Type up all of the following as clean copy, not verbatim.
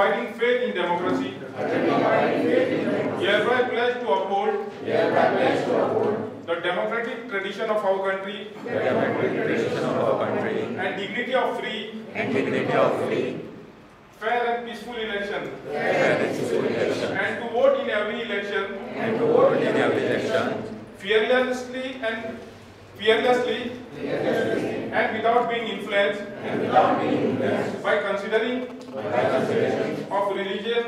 abiding faith in democracy, hereby pledge to uphold the democratic tradition of our country and dignity of free, fair and peaceful election, and to vote in every election, fearlessly and without being influenced by considering of religion,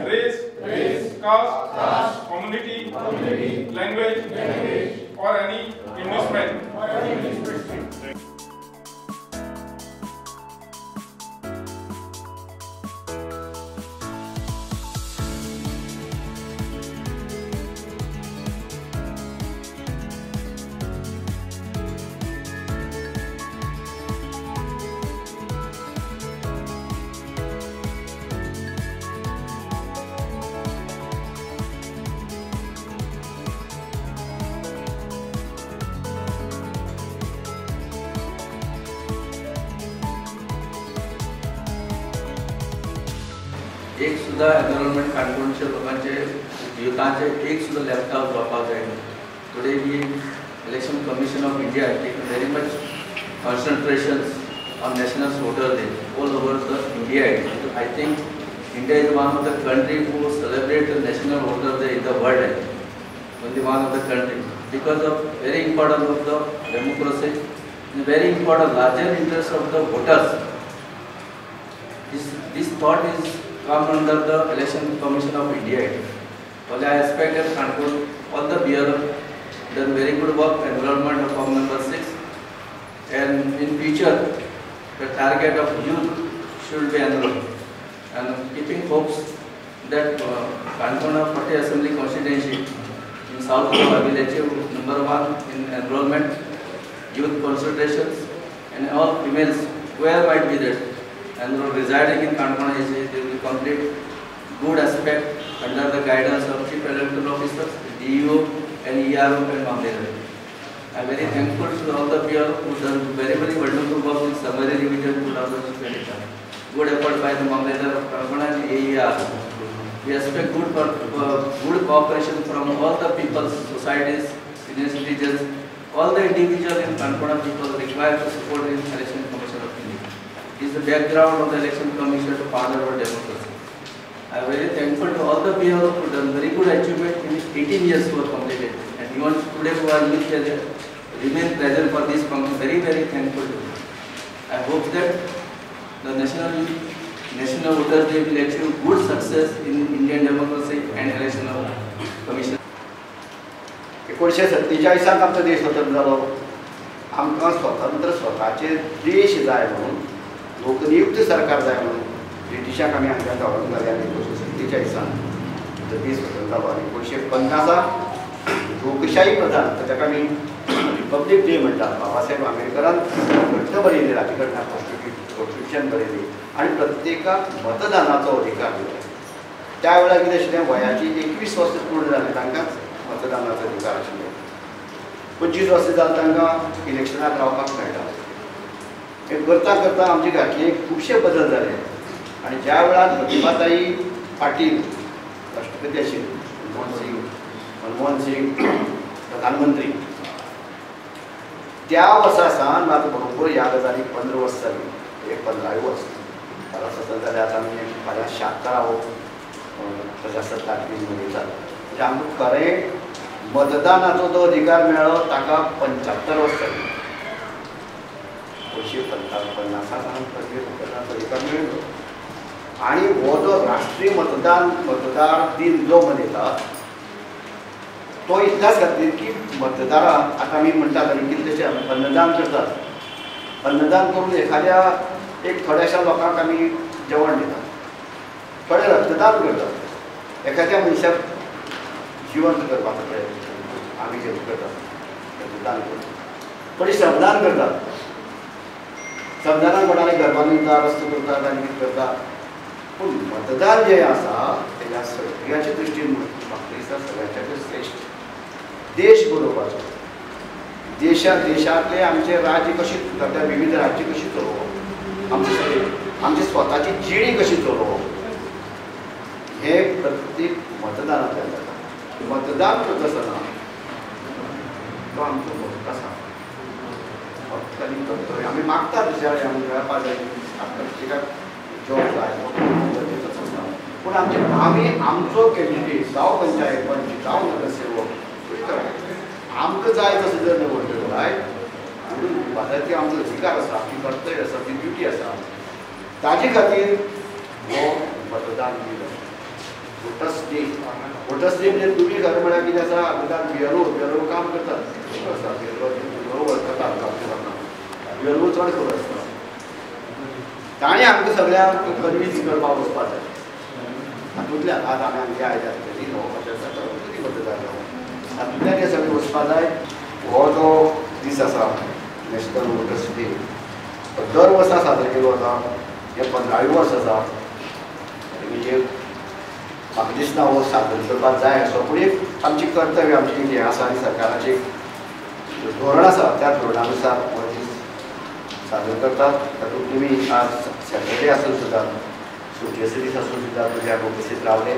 race, caste, community, language, or any inducement. एक सुद्धा enrolment काणकोणच्या लोकांचे युथांचे एक सुद्धा left out जावपाक जायना. Today we election commission of India taken very much concentrations on National Voter Day all over the India. I think India is one of the country who celebrate the National Voter Day in the world. Only one of the country because of very important of the democracy and very important larger interest of the voters. This thought is come under the Election Commission of India. Well, I expect that Kanpur, all the bureau done very good work, enrollment of form number 6, and in future the target of youth should be enrolled. And keeping hopes that Kanpur 40 Assembly constituency in South Goa will achieve number 1 in enrollment, youth concentrations, and all females where might be that and residing in Kanpur they will complete good aspect under the guidance of Chief Electoral Officers, DEO and ERO and Mamledar. I am very thankful to all the peers who done very wonderful work in summary revision 2020. Good effort by the Mamledar of Kanpur and AER. We expect good cooperation from all the people, societies, senior citizens, all the individuals in Kanpur people required to support the Election Commission of India. This is the background of the Election Commission to father our democracy. I am very thankful to all the people who done very good achievement in 18 years who are completed, and even today who are youth remain present for this function. Very thankful to them. I hope that the National Voter Day will achieve good success in Indian democracy and Election Commission. 1947 आमचो देश स्वतंत्र जालो. आमकां स्वतंत्र स्वताचे देश जाय म्हणून लोकनियुक्त सरकार जाय म्हणून ब्रिटिशाक आमी हांगा धांवून घाले आनी 1947 देश स्वतंत्र जालो. आनी 1950 लोकशाही प्रधान ताका आमी रिपब्लीक डे म्हणटा. बाबासाहेब आंबेडकरान घट्ट बरयली, राज्यघटना कॉन्स्टिट्यूशन बरयली आनी प्रत्येकाक मतदानाचो अधिकार दिलो. त्या वेळार कितें आशिल्लें, वयाची 21 वर्सां पूर्ण जाली तांकांच मतदानाचो अधिकार आशिल्लो. 25 वर्सां जाली तांकां इलेक्शनाक रावपाक मेळटा. हे करता करता आमचे घाटयेक खुबशे बदल जाले. आनी ज्या वेळार प्रतिभाताई पाटील राष्ट्रपती आशिल्ली, मनमोहन सिंग प्रधानमंत्री, त्या वर्सा सावन म्हाका बरोबर याद जाली 15 वर्सां जाली. 15 वर्स भारत स्वतंत्र जाले. आतां आमी फाल्यां 76 प्रजासत्ताक दीस मनयतात. म्हणजे आमकां खरें मतदानाचो जो अधिकार मेळ्ळो ताका 75 वर्सां जाली. 1950 मतदानाचो अधिकार मेळ्ळो. आनी हो जो राष्ट्रीय मतदार दिन जो मनयतात तो इतल्याच खातीर की मतदारांक आतां आमी म्हणटात आनी कितें तशें अन्नदान करतात. अन्नदान करून एखाद्या थोड्याशा लोकांक आमी जेवण दितात, थोडे रक्तदान करतात, एखाद्या मनशाक जिवंत करपाचो प्रयत्न आमी जे करतात रक्तदान करतात, थोडी श्रमदान करतात. श्रमदानाक कोणाले घरबांदून रस्तो करतात आनी कितें करतात. पूण मतदान जें आसा तेज्या सगळ्याचे दृश्टीन म्हाका दिसता सगळ्यांच्याकूय श्रेश्ठ. देश बरोवपाचो, देशांतले आमचे राज्य कशें विविध राज्य कशी चलोवप, आमचे स्वताची जिणी कशी चलोवप, तर ती मतदानांतल्यान जाता. मतदान करता आसतना तो आमचो भक्त आसा. फक्त आनी कर्तव्य आमी मागता दुसऱ्या कडेन आमी मेळपाक जाय प्रत्येकाक जॉब जाय गरजेचोच आसता. पूण आमी आमचो कॅन्डिडेट जावं पंचायत पंच जावं नगरसेवक आमकां जाय तसो जर निवडटलो रायट भारताची आमचो अधिकार आसा आमची कर्तव्य आसा ती ड्युटी आसा. ताजे खातीर हो मतदान दिलो. वोटर्स डे म्हणजे तुमी खरें म्हळ्यार कितें आसा आमकां बियलो काम करतात आसा बियलो वळखतात बियलो चड खबर आसता. ताणें आमकां सगळ्यांक कन्विन्स करपाक वचपाक जाय. हातूंतल्यान आज आमी आमचे आयल्यात न्ही मतदान जावं हातूंतल्यान हे सगळें वचपाक जाय. हो जो दीस आसा नॅशनल वोटर्स डे दर वर्सा साजरो केलो वता. हे 15वें वर्स आसा. म्हणजे म्हाका दिसना हो साजरो करपाक जाय असो पूण एक आमची कर्तव्य आमची हें आसा आनी सरकाराचें धोरण आसा त्या धोरणानुसार हो दीस साजरो करतात. तातूंत तुमी आज सॅटर्डे आसून सुद्दां सुटयेचो दीस आसून सुद्दां तुमी उपस्थित रावले.